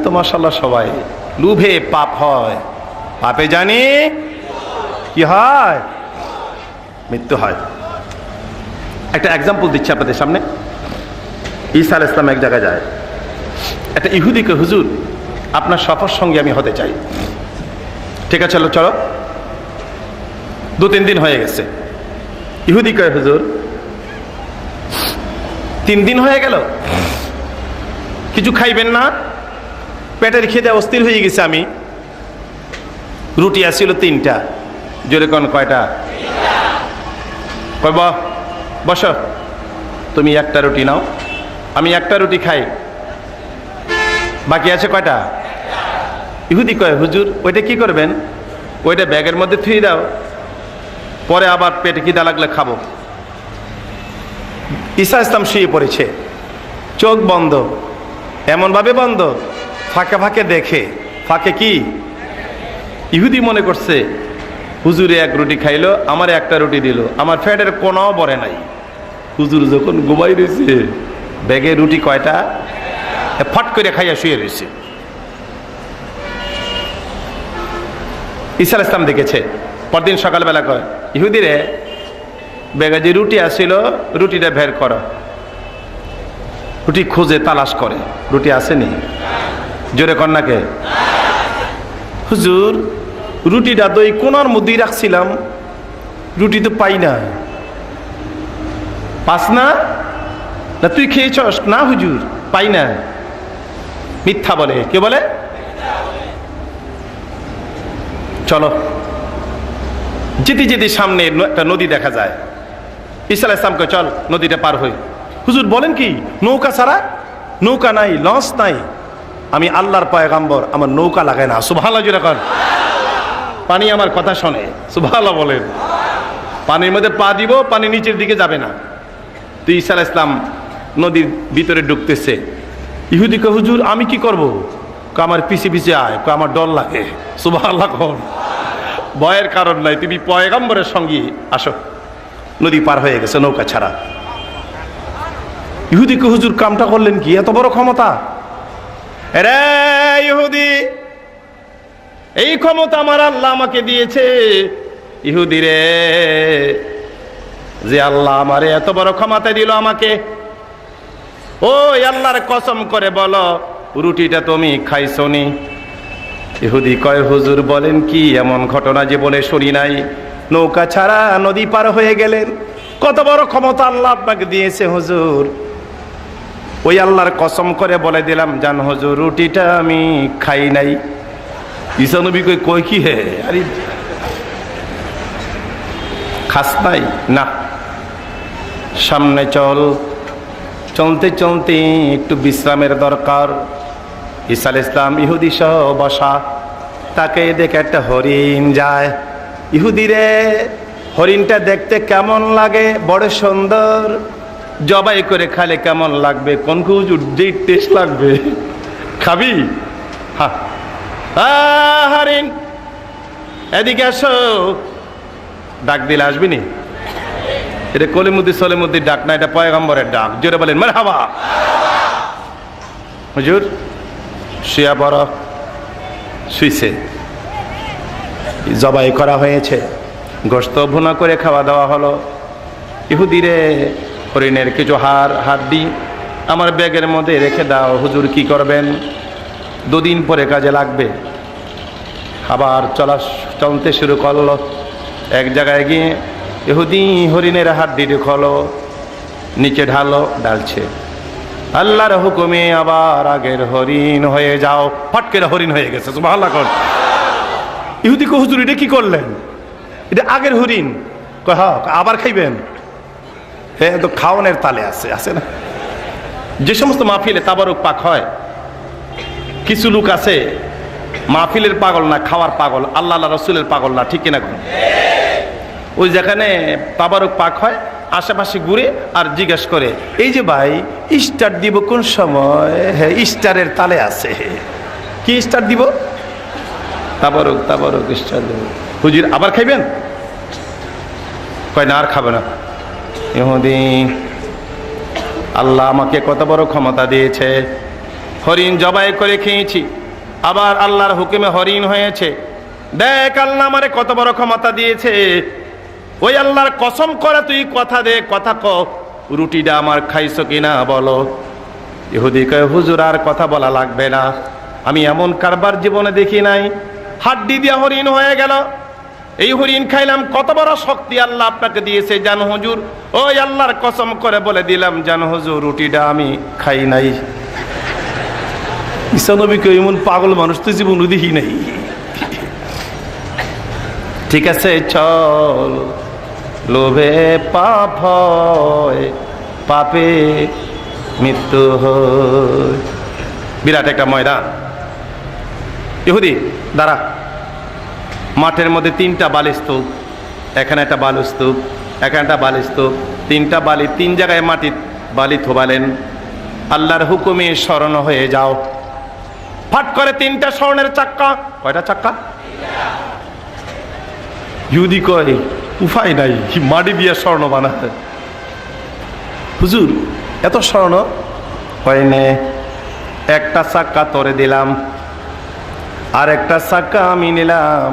তো মাশাআল্লাহ সবাই। লোভে পাপ হয়, পাপে জানি কি হয়, মৃত্যু হয়। একটা এক্সাম্পল দিচ্ছি আপনাদের সামনে। ঈসা আলাইহিস সালাম এক জায়গায় যায়, একটা ইহুদিকে, হুজুর আপনার সফর সঙ্গে আমি হতে চাই। ঠিক আছে, চলো চলো। 2-3 দিন হয়ে গেছে। ইহুদি কয়, হুজুর 3 দিন হয়ে গেল, কিছু খাইবেন না? পেটের খিদে অস্থির হয়ে গেছে আমি। রুটি আসছিল 3টা। জোরে কোন কয়টা? কয় বস, তুমি একটা রুটি নাও, আমি একটা রুটি খাই, বাকি আছে কয়টা? ইহুদি কয়, হুজুর ওইটা কি করবেন? ওইটা ব্যাগের মধ্যে থুয়ে দাও, পরে আবার পেটে খিদা লাগলে খাবো। ঈসা ইসলাম শুয়ে পড়েছে, চোখ বন্ধ, এমনভাবে বন্ধ, ফাঁকে ফাঁকে দেখে। ফাঁকে কি? ইহুদি মনে করছে হুজুরে 1 রুটি খাইলো, আমার একটা রুটি দিল, আমার পেটের কোনাও ভরে নাই। হুজুর যখন ঘুমাই রয়েছে, ব্যাগে রুটি কয়টা? ফট করে খাইয়া শুয়ে রয়েছে। ঈসা আলাইহিস সালাম দেখেছে। পরদিন সকালবেলা কয়, ইহুদি রে, ব্যাগে যে রুটি আসছিল রুটিটা বের করো। রুটি খুঁজে তালাশ করে, রুটি আসেনি। জোরে কন্যাকে, হুজুর রুটিটা তো এই কোনার মধ্যেই রাখছিলাম, রুটি তো পাই না। পাস না? না তুই খেয়েছস? না হুজুর পাই না। মিথ্যা বলে। কে বলে? চলো। যেতে যেতে সামনে একটা নদী দেখা যায়। ঈসা আলাইহিস সালামকে, চল নদীটা পার হই। হুজুর বলেন কি? নৌকা ছাড়া? নৌকা নাই, লঞ্চ নাই। আমি আল্লাহর পয়গাম্বর, আমার নৌকা লাগায় না। সুবহানাল্লাহ জোরে কর। পানি আমার কথা শোনে। সুবহানাল্লাহ বলেন। পানির মধ্যে পা দিব, পানি নিচের দিকে যাবে না। তো ঈসা আলাইহিস সালাম নদীর ভিতরে ঢুকতেছে। ইহুদিকে, হুজুর আমি কি করব? আমার পিছে পিছে আয়। আমার ডর লাগে। সুবহানাল্লাহ কর। ভয়ের কারণ নাই, তুমি পয়গাম্বরের সঙ্গে আসো। নদী পার হয়ে গেছে নৌকা ছাড়া। ইহুদিকে, হুজুর কামটা করলেন কি? এত বড় ক্ষমতা? রে ইহুদি, এই ক্ষমতা আমার আল্লাহ আমাকে দিয়েছে। ইহুদি রে, যে আল্লাহ আমারে এত বড় ক্ষমতা দিল আমাকে, ওই আল্লাহর কসম করে বলো রুটিটা তুমি খাইছনি? ইহুদি কয়, হুজুর বলেন কি? এমন ঘটনা যে বলে শুনি নাই। নৌকা ছাড়া নদী পার হয়ে গেলেন। কত বড় ক্ষমতা আল্লাহ আপনাকে দিয়েছে হুজুর। ওই আল্লাহর কসম করে বলে দিলাম, জান হুজুর রুটিটা আমি খাই নাই। ঈসা নবী কই কি হে, আরে খাস নাই? না, সামনে চল। চলতে চলতে একটু বিশ্রামের দরকার। ঈসা আলাইহিস সালাম ইহুদি সহ বসা। তাকে দেখে একটা হরিণ যায়। ইহুদি রে, হরিণটা দেখতে কেমন লাগে? বড় সুন্দর। জবাই করে খালে কেমন লাগবে? কোন হুজুর যেই টেস্ট লাগবে। খাবি? হ্যাঁ। হরিণ এদিকে আসো। ডাক দিলে আসবি নি? এটা কলিমুদ্দি সলিমুদ্দির ডাক না, এটা পয়গম্বরের ডাক। জোরে বলেন মারহাবা। হুজুর শুয়া পড়ো। শুইছে। জবাই করা হয়েছে, গোশত ভুনা করে খাওয়া দাওয়া হলো। ইহুদিরে, হরিণের কিছু হাড্ডি আমার ব্যাগের মধ্যে রেখে দাও। হুজুর কি করবেন? 2 দিন পরে কাজে লাগবে। আবার চলতে শুরু করলো। এক জায়গায় গিয়ে ইহুদি হরিণের হাড্ডি খোলো, নিচে ঢালছে। আল্লাহর হুকুমে আবার আগের হরিণ হয়ে যাও। ফটকের হরিণ হয়ে গেছে। সুবহানাল্লাহ কর। ইহুদি কো, হুজুর এটা কি করলেন? এটা আগের হরিণ। কয় হ্যাঁ। আবার খাইবেন? হ্যাঁ, তো খাওয়ানোর তালে আছে না? যে সমস্ত মাহফিলে তাবারুক পাক হয়, কিছু লোক আছে মাহফিলের পাগল না, খাওয়ার পাগল, আল্লাহ রসুলের পাগল না। ঠিক কিনা? ওই যেখানে তাবারুক পাক হয় আশেপাশে ঘুরে আর জিজ্ঞেস করে, এই যে ভাই স্টার দিব কোন সময়? হ্যাঁ, স্টারের তালে আছে। কি স্টার দিব? তাবারুক স্টার দেব। হুজুর আবার খাইবেন? কয় না, আর খাবে না। ইহুদি, আল্লাহ আমাকে কত বড় ক্ষমতা দিয়েছে, হরিণ জবাই করে খেয়েছি, আবার আল্লাহর হুকুমে হরিণ হয়েছে। দেখ আল্লাহ আমারে কত বড় ক্ষমতা দিয়েছে। ওই আল্লাহর কসম করে তুই কথা দে, কথা ক, রুটিটা আমার খাইছো কিনা বলো। ইহুদি কয়, হুজুর আর কথা বলা লাগবে না, আমি এমন কারবার জীবনে দেখি নাই। হাড্ডি দিয়া হরিণ হয়ে গেল। এই হরিণ খাইলাম, কত বড় শক্তি আল্লাহ আপনাকে দিয়েছে জান হুজুর। ওই আল্লাহর কসম করে বলে দিলাম জান হুজুর, রুটিটা আমি খাই নাই। ঈসা নবীকে এমন পাগল মানুষ তো জীবনে দেখি নাই। ঠিক আছে চল, লোভে পাপ হয়, পাপে মৃত্যু হয়। বিরাট একটা ময়দান। ইহুদি দাঁড়া, মাঠের মধ্যে 3টা বালি স্তূপ, এখানে একটা বালু স্তূপ, এখানে একটা বালি স্তূপ, 3টা বালি, 3 জায়গায় মাটি বালি থোবালেন। আল্লাহর হুকুমে স্মরণ হয়ে যাও। ফাট করে 3টা স্বর্ণের চাক্কা। কয়টা চাক্কা? ইহুদি কয়, উপায় নাই, মাটি দিয়ে স্বর্ণ বানায়। হুজুর এত স্বর্ণ হয় নে, একটা চাক্কা তোরে দিলাম, আর একটা চাক্কা আমি নিলাম।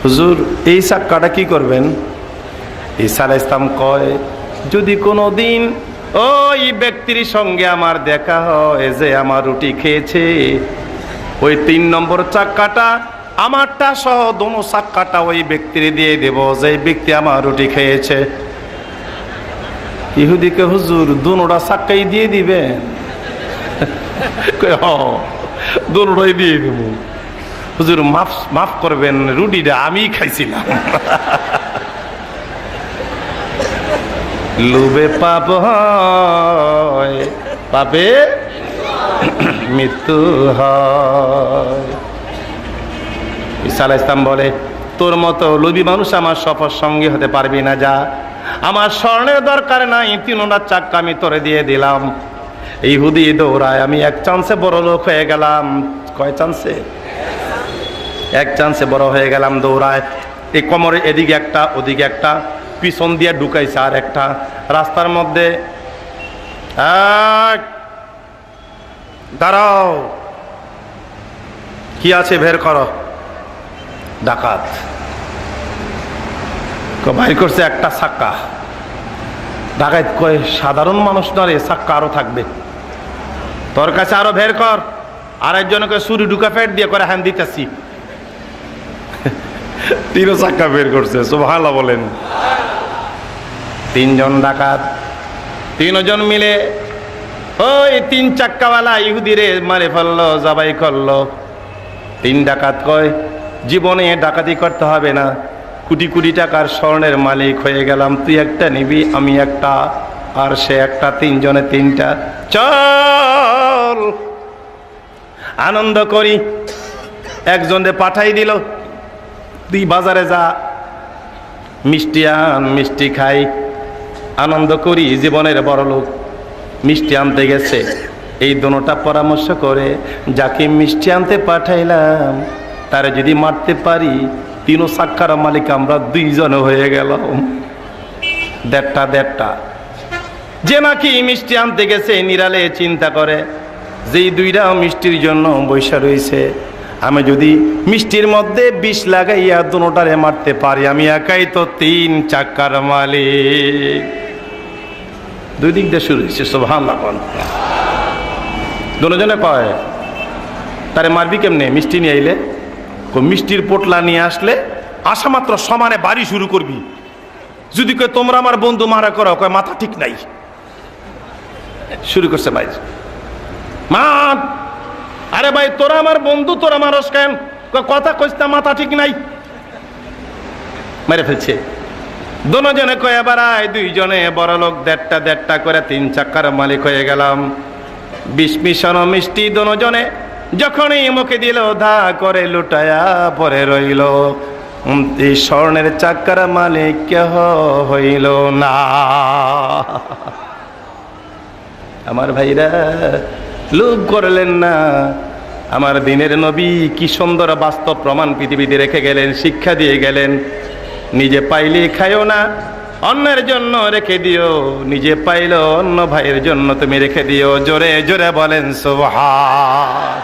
হুজুর এই চাক্কাটা কি করবেন? ঈসা আলাইহিস সালাম কয়, যদি কোনো দিন ওই ব্যক্তির সঙ্গে আমার দেখা হয় যে আমার রুটি খেয়েছে, ওই 3 নম্বর চাক্কাটা আমারটা সহ দোনো চাক্কাটা ওই ব্যক্তির দিয়ে দেব যে ব্যক্তি আমার রুটি খেয়েছে। ইহুদিকে, হুজুর দোনোটা চাক্কাই দিয়ে দিবেন? দোনোটাই দিয়ে দেব। হুজুর মাফ করবেন, রুটিটা আমি খাইছিলাম। লোভে পাপ হয়, পাপে মৃত্যু হয়। ঈসা আলাইহিস সালাম বলে, তোর মতো লোভী মানুষ আমার সফর সঙ্গী হতে পারবি না, যা। আমার স্বর্ণের দরকার নাই, 3টা চাক্কা আমি তোরে দিয়ে দিলাম। ইহুদি দৌড়ায়, আমি 1 চান্সে বড় লোক হয়ে গেলাম। কয় চান্সে? 1 চান্সে বড় হয়ে গেলাম। দৌড়ায়, এই কোমরে এদিকে একটা, ওদিকে একটা, পিছন দিয়ে ঢুকাইছে আর একটা। রাস্তার মধ্যে, দাঁড়াও, কি আছে বের করো। ডাকাত বাইর করছে একটা চাক্কা। ডাকাত কয়, সাধারণ মানুষ নয়, চাক্কা আরো থাকবে, তোর কাছে আরো বের কর। আরেকজনকে ছুরি ঢুকা পেট দিয়ে করে, হ্যাঁ দিতেছি। 3 চাক্কা বের করছে, সুবহানাল্লাহ বলেন। 3 জন ডাকাত, 3 জন মিলে ওই 3 চাক্কাওয়ালা ইহুদিরে মারে ফেললো, জবাই করলো। 3 ডাকাত কয়, জীবনে ডাকাতি করতে হবে না, কোটি কোটি টাকার স্বর্ণের মালিক হয়ে গেলাম। তুই একটা নিবি, আমি একটা, আর সে একটা, 3 জনে 3টা। চল আনন্দ করি। একজনে পাঠাই দিল, তুই বাজারে যা, মিষ্টি আন, মিষ্টি খাই, আনন্দ করি, জীবনের বড় লোক। মিষ্টি আনতে গেছে, এই দোনোটা পরামর্শ করে, যাকে মিষ্টি আনতে পাঠাইলাম তারে যদি মারতে পারি, 3 চাক্কার মালিক আমরা 2 জন হয়ে গেলাম। 1.5 যে নাকি মিষ্টি আনতে গেছে, নিরালে চিন্তা করে, যেই 2টা মিষ্টির জন্য বৈশা রয়েছে, আমি যদি মিষ্টির মধ্যে বিষ লাগাইয়া দোনোটারে মারতে পারি, আমি একাই তো 3 চাক্কার মালিক। 2 দিক দিয়ে শুরু হয়েছে, সুবহানাল্লাহ। দুজনে কয়, তারে মারবি কেমনে? মিষ্টি নিয়ে আইলে, মিষ্টির পোটলা নিয়ে আসলে আসা মাত্র সমানে বাড়ি শুরু করবি। যদি কয় তোমরা আমার বন্ধু মারা করো, কয় মাথা ঠিক নাই। শুরু করছে ভাই, মা, আরে ভাই তোরা আমার বন্ধু, তোরা মারস কেন? কথা কইস না, মাথা ঠিক নাই। মেরে ফেলছে। দুজনে কয়, এবার আয়, 2 জনে বড় লোক, 1.5 করে 3 চাক্কার মালিক হয়ে গেলাম। 20 মিশানো মিষ্টি দুজনে যখনই মুখে দিল, ধা করে লুটায়া পরে রইল। এই স্বর্ণের চাক্কার মালিক কেহ হইল না। আমার ভাইরা, লোভ করলেন না। আমার দিনের নবী কি সুন্দর বাস্তব প্রমাণ পৃথিবীতে রেখে গেলেন, শিক্ষা দিয়ে গেলেন। নিজে পাইলে খায়ও না, অন্যের জন্য রেখে দিও, নিজে পাইলো অন্য ভাইয়ের জন্য তুমি রেখে দিও। জোরে জোরে বলেন সুবহান।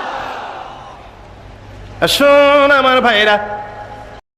আসুন আমার ভাইরা,